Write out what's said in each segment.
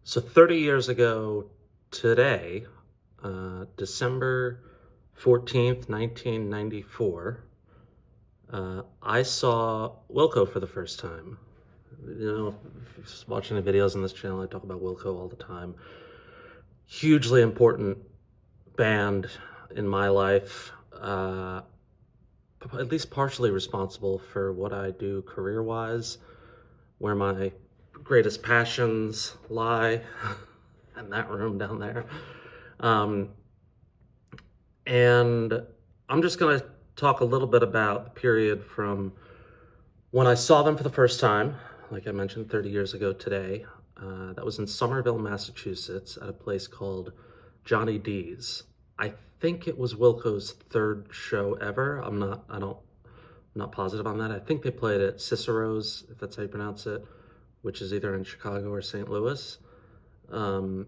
So 30 years ago today, December 14th, 1994, I saw Wilco for the first time. If you're watching the videos on this channel, I talk about Wilco all the time. Hugely important band in my life, at least partially responsible for what I do career-wise, where my greatest passions lie in that room down there. And I'm just going to talk a little bit about the period from when I saw them for the first time, like I mentioned 30 years ago today. That was in Somerville, Massachusetts, at a place called Johnny D's. I think it was Wilco's third show ever. I'm not positive on that. I think they played at Cicero's, if that's how you pronounce it, which is either in Chicago or St. Louis. And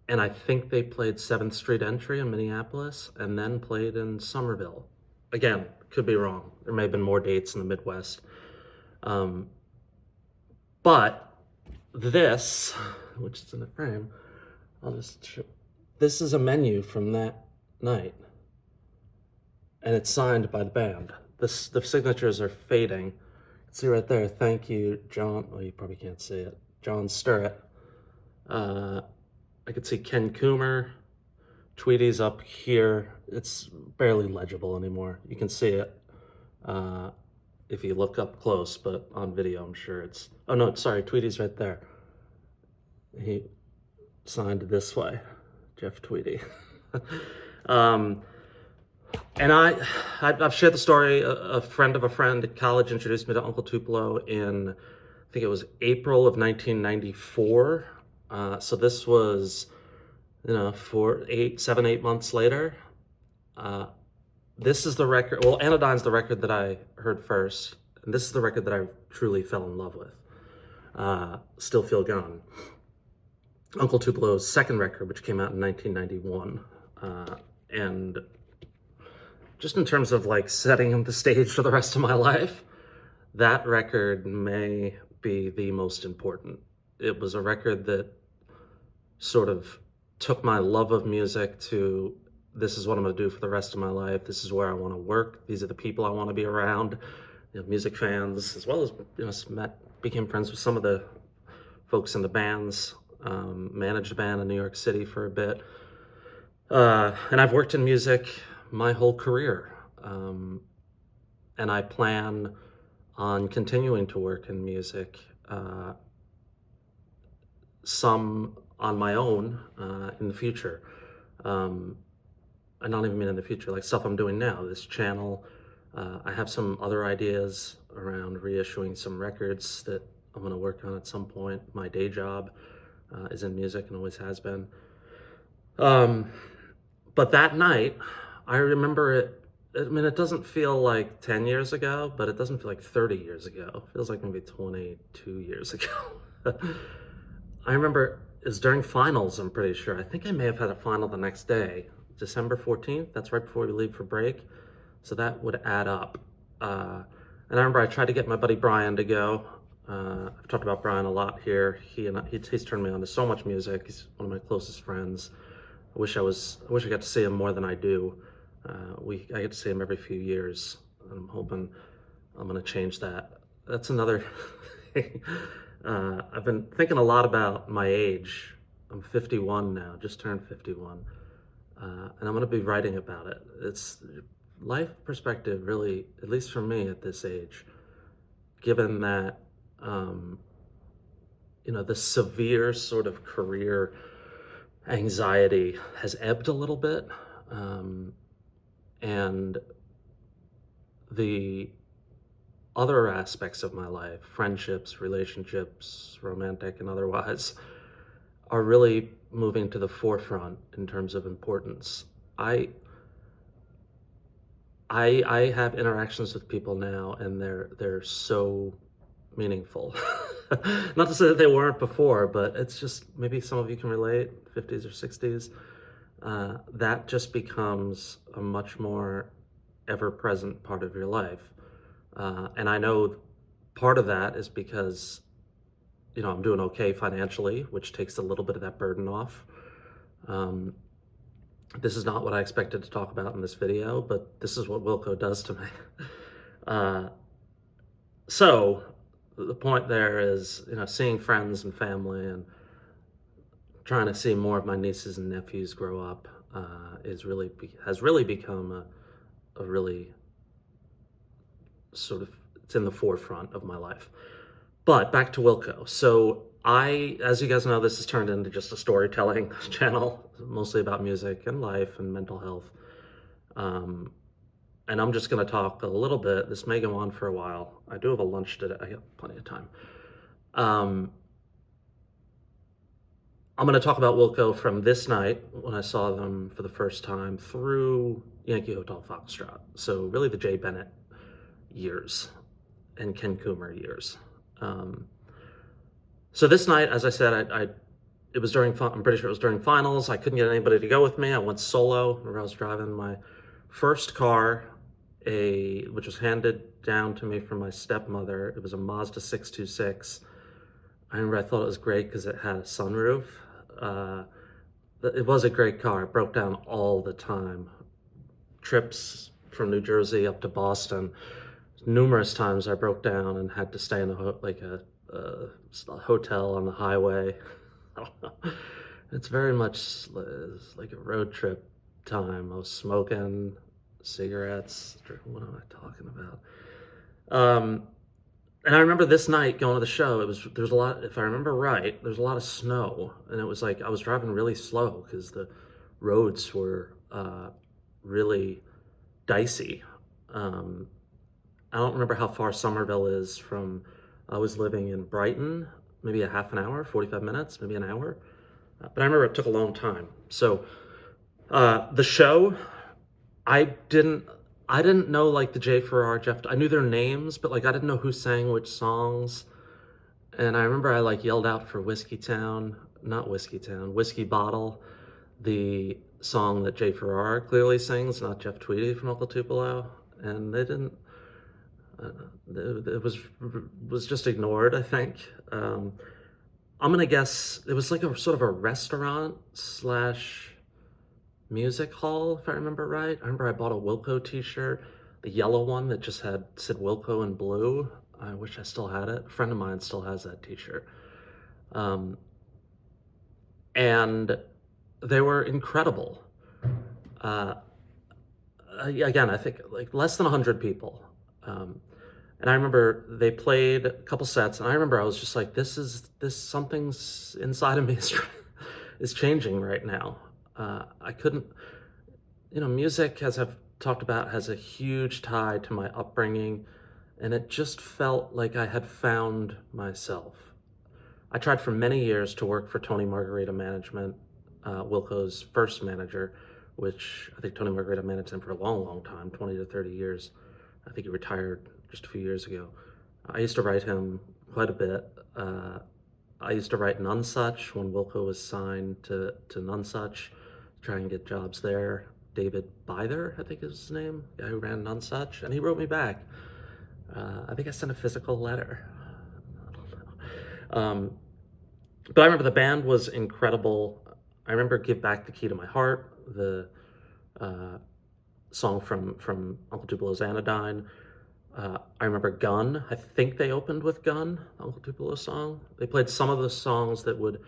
I think they played 7th Street Entry in Minneapolis and then played in Somerville. Again, could be wrong. There may have been more dates in the Midwest. But this, which is in the frame, I'll just show. This is a menu from that night. And it's signed by the band. The signatures are fading. See right there, thank you, John. Well, you probably can't see it. John Sturrett. I could see Ken Coomer. Tweety's up here. It's barely legible anymore. You can see it if you look up close, but on video, I'm sure it's... Oh, no, sorry, Tweety's right there. He signed this way, Jeff Tweety. And I've shared the story. A friend of a friend at college introduced me to Uncle Tupelo in, I think it was April of 1994. So this was, 7, 8 months later. This is the record. Well, Anodyne's the record that I heard first, and this is the record that I truly fell in love with. Still Feel Gone. Uncle Tupelo's second record, which came out in 1991, and just in terms of like setting the stage for the rest of my life, that record may be the most important. It was a record that sort of took my love of music to, this is what I'm going to do for the rest of my life. This is where I want to work. These are the people I want to be around. Music fans, as well as, became friends with some of the folks in the bands, managed a band in New York City for a bit. And I've worked in music my whole career. And I plan on continuing to work in music, some on my own in the future. I don't even mean in the future, like stuff I'm doing now, this channel. I have some other ideas around reissuing some records that I'm gonna work on at some point. My day job is in music and always has been. But that night, I remember it. I mean, it doesn't feel like 10 years ago, but it doesn't feel like 30 years ago. It feels like maybe 22 years ago. I remember it was during finals, I'm pretty sure. I think I may have had a final the next day, December 14th. That's right before we leave for break. So that would add up. And I remember I tried to get my buddy Brian to go. I've talked about Brian a lot here. He's turned me on to so much music. He's one of my closest friends. I wish I got to see him more than I do. I get to see him every few years. I'm hoping I'm gonna change that. That's another thing. I've been thinking a lot about my age. I'm 51 now, just turned 51. And I'm gonna be writing about it. It's life perspective, really, at least for me at this age, given that, the severe sort of career anxiety has ebbed a little bit. And the other aspects of my life, friendships, relationships, romantic and otherwise, are really moving to the forefront in terms of importance. I have interactions with people now, and they're so meaningful. Not to say that they weren't before, but it's just, maybe some of you can relate, 50s or 60s. That just becomes a much more ever-present part of your life. And I know part of that is because I'm doing okay financially, which takes a little bit of that burden off. This is not what I expected to talk about in this video, but this is what Wilco does to me. Uh, so the point there is, seeing friends and family and trying to see more of my nieces and nephews grow up has really become a really sort of, it's in the forefront of my life. But back to Wilco. So as you guys know, this has turned into just a storytelling channel, mostly about music and life and mental health. And I'm just going to talk a little bit. This may go on for a while. I do have a lunch today. I have plenty of time. I'm going to talk about Wilco from this night when I saw them for the first time through Yankee Hotel Foxtrot. So really the Jay Bennett years and Ken Coomer years. So this night, as I said, it was I'm pretty sure it was during finals. I couldn't get anybody to go with me. I went solo. I was driving my first car, which was handed down to me from my stepmother. It was a Mazda 626. I remember I thought it was great because it had a sunroof. It was a great car. It broke down all the time. Trips from New Jersey up to Boston, numerous times I broke down and had to stay in a hotel on the highway. It's very much like a road trip time. I was smoking cigarettes. What am I talking about? And I remember this night going to the show. There's a lot, if I remember right, there's a lot of snow, and it was like I was driving really slow because the roads were really dicey. I don't remember how far Somerville is from. I was living in Brighton, maybe a half an hour, 45 minutes, maybe an hour. But I remember it took a long time. So the show, I didn't know like the Jay Farrar, I knew their names, but like I didn't know who sang which songs. And I remember I like yelled out for Whiskey Bottle, the song that Jay Farrar clearly sings, not Jeff Tweedy from Uncle Tupelo. And they didn't, it was just ignored, I think. I'm gonna guess it was like a sort of a restaurant / music hall, if I remember right. I remember I bought a Wilco t-shirt, the yellow one that just said Wilco in blue. I wish I still had it. A friend of mine still has that t-shirt. And they were incredible. Again, I think like less than 100 people. And I remember they played a couple sets, and I remember I was just like, something's inside of me is changing right now. I couldn't, music, as I've talked about, has a huge tie to my upbringing, and it just felt like I had found myself. I tried for many years to work for Tony Margarita Management, Wilco's first manager, which I think Tony Margarita managed him for a long, long time, 20 to 30 years. I think he retired just a few years ago. I used to write him quite a bit. I used to write Nonesuch when Wilco was signed to Nonesuch, try and get jobs there. David Byther, I think is his name, the guy who ran Nonesuch, and he wrote me back. I think I sent a physical letter. I don't know. But I remember the band was incredible. I remember Give Back the Key to My Heart, the song from Uncle Tupelo's Anodyne. I remember Gun. I think they opened with Gun, Uncle Tupelo's song. They played some of the songs that would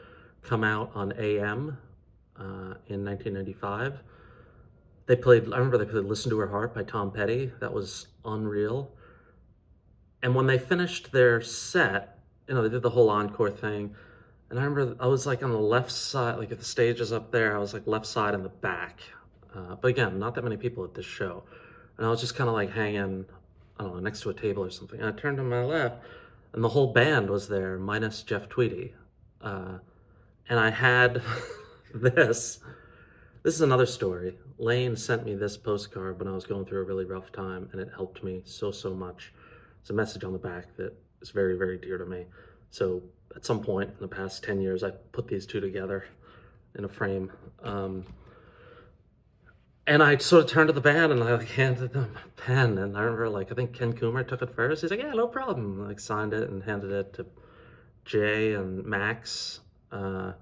come out on AM in 1995. I remember they played Listen to Her Heart by Tom Petty. That was unreal. And when they finished their set, they did the whole encore thing. And I remember I was like on the left side, like if the stage is up there, I was like left side in the back. But again, not that many people at this show. And I was just kind of like hanging, I don't know, next to a table or something. And I turned to my left, and the whole band was there, minus Jeff Tweedy. And I had this. This is another story. Lane sent me this postcard when I was going through a really rough time, and it helped me so, so much. There's a message on the back that is very, very dear to me. So at some point in the past 10 years, I put these two together in a frame. And I sort of turned to the band and I handed them a pen. And I remember, I think Ken Coomer took it first. He's like, yeah, no problem. Signed it and handed it Jay and Max. And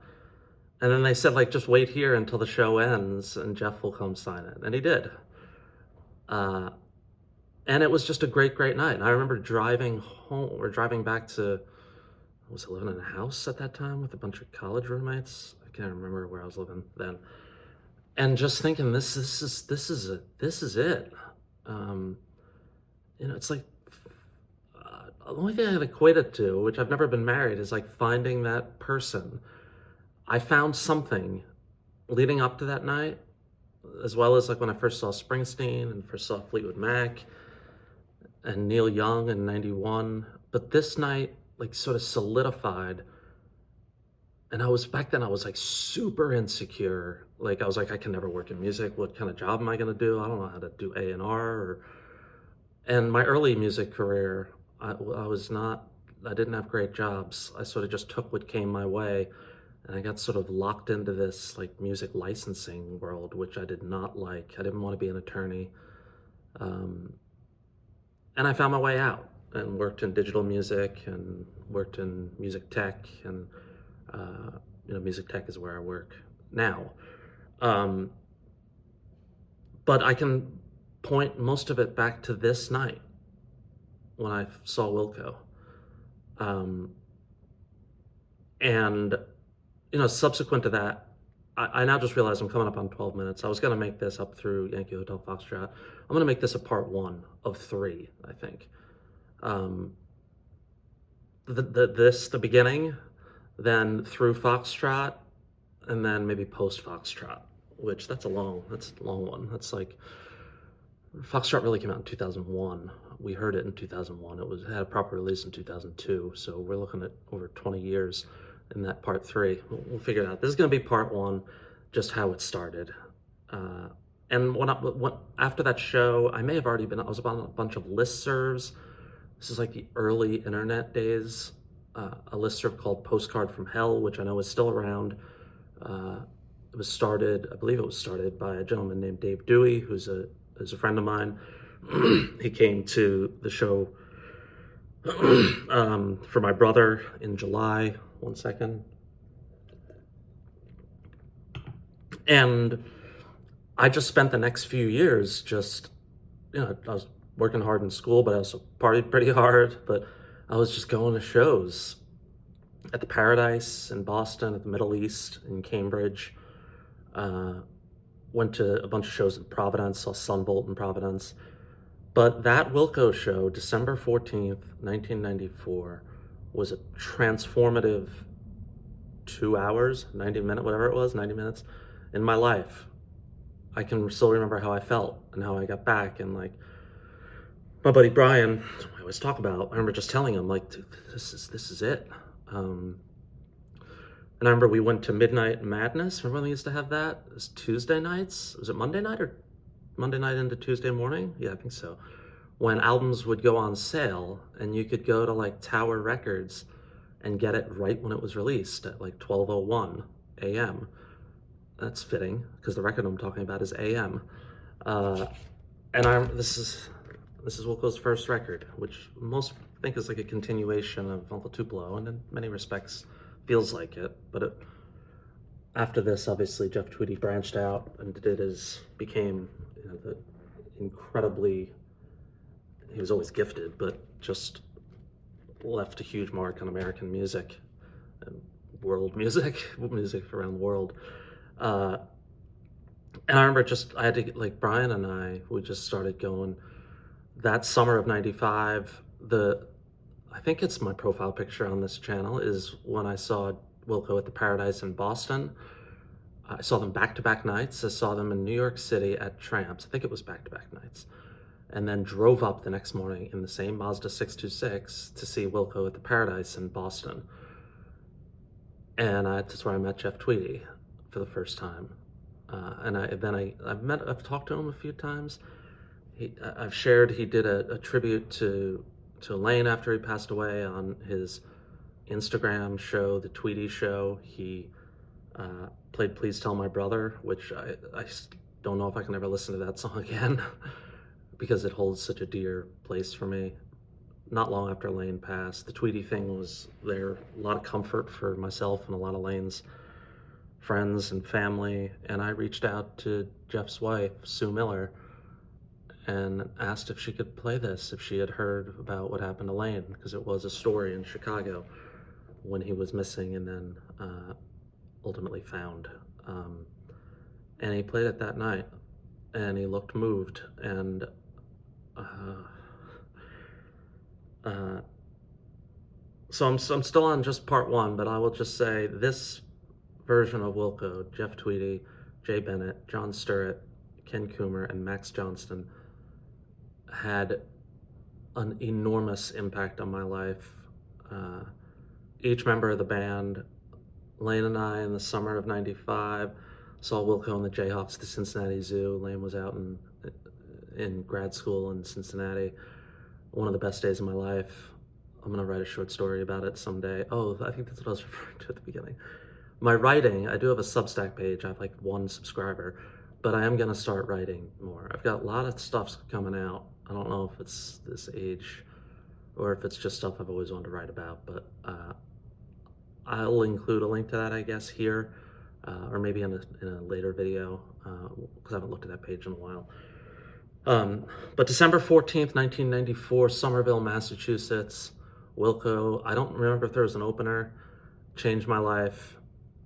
then they said, like, just wait here until the show ends and Jeff will come sign it. And he did. Uh, and it was just a great, great night. And I remember driving home or driving back to, I was living in a house at that time with a bunch of college roommates. I can't remember where I was living then. And just thinking, this is it. It's like, the only thing I can equate it to, which I've never been married, is like finding that person. I found something leading up to that night, as well as like when I first saw Springsteen and first saw Fleetwood Mac and Neil Young in '91. But this night, like, sort of solidified. And back then I was like super insecure. Like, I was like, I can never work in music. What kind of job am I going to do? I don't know how to do A&R. And my early music career, I didn't have great jobs. I sort of just took what came my way. And I got sort of locked into this like music licensing world, which I did not like. I didn't want to be an attorney. And I found my way out and worked in digital music and worked in music tech. And, music tech is where I work now. But I can point most of it back to this night when I saw Wilco. And subsequent to that, I now just realized I'm coming up on 12 minutes. I was going to make this up through Yankee Hotel Foxtrot. I'm going to make this a part 1 of 3, I think. The beginning, then through Foxtrot, and then maybe post Foxtrot, which that's a long one. That's like, Foxtrot really came out in 2001. We heard it in 2001. It had a proper release in 2002. So we're looking at over 20 years. In that part 3, we'll figure it out. This is going to be part 1, just how it started. And after that show, I was on a bunch of listservs. This is like the early internet days. A listserv called Postcard from Hell, which I know is still around. I believe it was started by a gentleman named Dave Dewey, who's a friend of mine. He came to the show for my brother in July. One second. And I just spent the next few years I was working hard in school, but I also partied pretty hard. But I was just going to shows at the Paradise in Boston, at the Middle East in Cambridge. Went to a bunch of shows in Providence, saw Sunvolt in Providence. But that Wilco show, December 14th, 1994, was a transformative 2 hours, 90 minutes in my life. I can still remember how I felt and how I got back. And like my buddy Brian, I always talk about, I remember just telling him, like, this is it. And I remember we went to Midnight Madness. Remember when we used to have that? It was Tuesday nights. Was it Monday night or Monday night into Tuesday morning? Yeah, I think so. When albums would go on sale and you could go to like Tower Records and get it right when it was released at like 12:01 a.m. That's fitting because the record I'm talking about is a.m. This is Wilco's first record, which most think is like a continuation of Uncle Tupelo, and in many respects feels like it. But after this, obviously, Jeff Tweedy branched out and became the incredibly. He was always gifted, but just left a huge mark on American music and world music around the world. And I remember I had to get, like, Brian and we just started going that summer of '95. I think it's my profile picture on this channel is when I saw Wilco at the Paradise in Boston. I saw them back-to-back nights. I saw them in New York City at Tramps. I think it was back-to-back nights. And then drove up the next morning in the same Mazda 626 to see Wilco at the Paradise in Boston. And that's where I met Jeff Tweedy for the first time. I've talked to him a few times. I've shared, he did a tribute to Elaine after he passed away on his Instagram show, The Tweedy Show. He played Please Tell My Brother, which I don't know if I can ever listen to that song again because it holds such a dear place for me. not long after Lane passed. The Tweety thing was there, a lot of comfort for myself and a lot of Lane's friends and family. And I reached out to Jeff's wife, Sue Miller, and asked if she could play this, if she had heard about what happened to Lane, because it was a story in Chicago when he was missing and then ultimately found. And he played it that night, and he looked moved. And so I'm still on just part one, but I will just say this version of Wilco, Jeff Tweedy, Jay Bennett, John Sturrett, Ken Coomer, and Max Johnston, had an enormous impact on my life. Each member of the band, Lane and I, in the summer of '95, saw Wilco and the Jayhawks at the Cincinnati Zoo. Lane was out in grad school in Cincinnati. One of the best days of my life. I'm gonna write a short story about it someday. Oh, I think that's what I was referring to at the beginning. My writing, I do have a Substack page. I have like 1 subscriber, but I am gonna start writing more. I've got a lot of stuff coming out. I don't know if it's this age or if it's just stuff I've always wanted to write about, but I'll include a link to that, I guess, here, or maybe in a later video, because I haven't looked at that page in a while. But December 14th, 1994, Somerville, Massachusetts, Wilco, I don't remember if there was an opener, changed my life,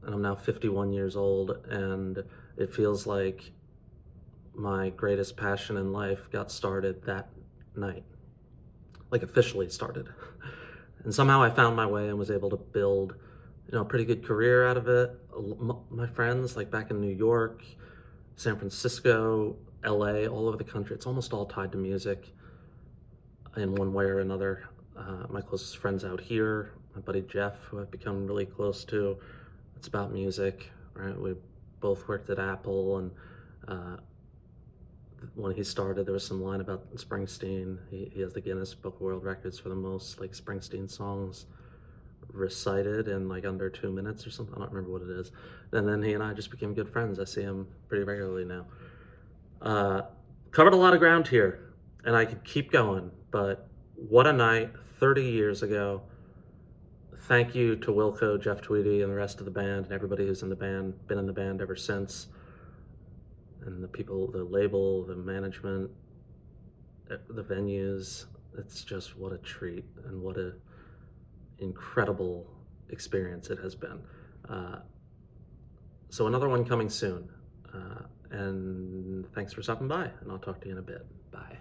and I'm now 51 years old, and it feels like my greatest passion in life got started that night, like officially started. And somehow I found my way and was able to build, a pretty good career out of it. My friends, like back in New York, San Francisco, LA, all over the country, it's almost all tied to music in one way or another. My closest friends out here, my buddy Jeff, who I've become really close to, it's about music, right? We both worked at Apple, and when he started, there was some line about Springsteen. He has the Guinness Book of World Records for the most like Springsteen songs recited in like under 2 minutes or something. I don't remember what it is. And then he and I just became good friends. I see him pretty regularly now. Covered a lot of ground here, and I could keep going, but what a night, 30 years ago. Thank you to Wilco, Jeff Tweedy, and the rest of the band, and everybody who's in the band, been in the band ever since, and the people, the label, the management, the venues. It's just what a treat and what a incredible experience it has been. So another one coming soon. And thanks for stopping by, and I'll talk to you in a bit. Bye.